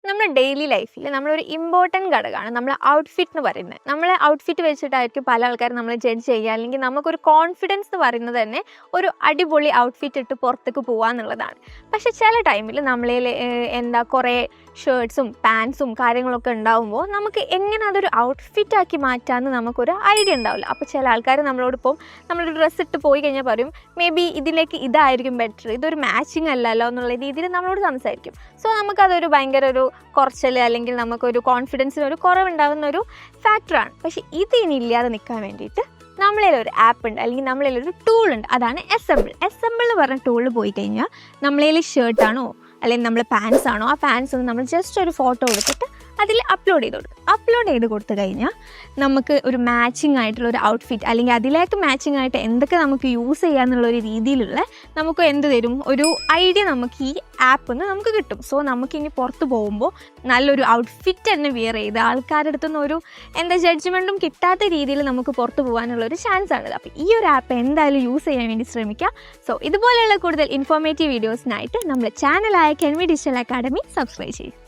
നമ്മുടെ ഡെയിലി ലൈഫിൽ നമ്മളൊരു ഇമ്പോർട്ടൻറ്റ് ഘടകമാണ് നമ്മൾ ഔട്ട്ഫിറ്റ് എന്ന് പറയുന്നത്. നമ്മളെ ഔട്ട്ഫിറ്റ് വെച്ചിട്ടായിരിക്കും പല ആൾക്കാരും നമ്മളെ ജഡ്ജ് ചെയ്യുക, അല്ലെങ്കിൽ നമുക്കൊരു കോൺഫിഡൻസ് എന്ന് പറയുന്നത് തന്നെ ഒരു അടിപൊളി ഔട്ട്ഫിറ്റ് ഇട്ട് പുറത്തേക്ക് പോകുക എന്നുള്ളതാണ്. പക്ഷേ ചില ടൈമിൽ നമ്മളതിൽ കുറേ ഷർട്ട്സും പാൻസും കാര്യങ്ങളൊക്കെ ഉണ്ടാകുമ്പോൾ നമുക്ക് എങ്ങനെ അതൊരു ഔട്ട്ഫിറ്റാക്കി മാറ്റാമെന്ന് നമുക്കൊരു ഐഡിയ ഉണ്ടാവില്ല. അപ്പോൾ ചില ആൾക്കാർ നമ്മളോടൊപ്പം നമ്മളൊരു ഡ്രസ്സ് ഇട്ട് പോയി കഴിഞ്ഞാൽ പറയും, മേ ബി ഇതിലേക്ക് ഇതായിരിക്കും ബെറ്റർ, ഇതൊരു മാച്ചിങ് അല്ലല്ലോ എന്നുള്ള രീതിയിൽ നമ്മളോട് സംസാരിക്കും. സോ നമുക്കതൊരു ഭയങ്കര ഒരു കുറച്ചൽ, അല്ലെങ്കിൽ നമുക്കൊരു കോൺഫിഡൻസിനൊരു കുറവുണ്ടാകുന്ന ഒരു ഫാക്ടറാണ്. പക്ഷേ ഇതിനി ഇല്ലാതെ നിൽക്കാൻ വേണ്ടിയിട്ട് നമ്മളതിലൊരു ആപ്പ് ഉണ്ട്, അല്ലെങ്കിൽ നമ്മളതിലൊരു ടൂൾ ഉണ്ട്. അതാണ് അസംബിൾ. അസംബിൾ എന്ന് പറഞ്ഞ ടൂളിൽ പോയി കഴിഞ്ഞാൽ നമ്മളതിൽ ഷർട്ടാണോ അല്ലെങ്കിൽ നമ്മൾ പാൻസ് ആണോ, ആ പാൻസ് ഒന്ന് നമ്മൾ ജസ്റ്റ് ഒരു ഫോട്ടോ എടുത്തിട്ട് അതിൽ അപ്ലോഡ് ചെയ്ത് കൊടുക്കും. അപ്ലോഡ് ചെയ്ത് കൊടുത്തു കഴിഞ്ഞാൽ നമുക്ക് ഒരു മാച്ചിങ് ആയിട്ടുള്ള ഒരു ഔട്ട്ഫിറ്റ്, അല്ലെങ്കിൽ അതിലേക്ക് മാച്ചിങ് ആയിട്ട് എന്തൊക്കെ നമുക്ക് യൂസ് ചെയ്യാമെന്നുള്ളൊരു രീതിയിലുള്ള നമുക്ക് എന്ത് തരും, ഒരു ഐഡിയ നമുക്ക് ഈ ആപ്പിൽ നിന്ന് നമുക്ക് കിട്ടും. സോ നമുക്കിനി പുറത്ത് പോകുമ്പോൾ നല്ലൊരു ഔട്ട്ഫിറ്റ് തന്നെ വിയർ ചെയ്ത് ആൾക്കാരുടെ അടുത്തുനിന്ന് ഒരു ജഡ്ജ്മെൻറ്റും കിട്ടാത്ത രീതിയിൽ നമുക്ക് പുറത്ത് പോകാനുള്ളൊരു ചാൻസ് ആണിത്. അപ്പോൾ ഈ ഒരു ആപ്പ് എന്തായാലും യൂസ് ചെയ്യാൻ വേണ്ടി ശ്രമിക്കുക. സോ ഇതുപോലെയുള്ള കൂടുതൽ ഇൻഫോർമേറ്റീവ് വീഡിയോസിനായിട്ട് നമ്മുടെ ചാനലായ കെൻവി ഡിജിറ്റൽ അക്കാഡമി സബ്സ്ക്രൈബ് ചെയ്യും.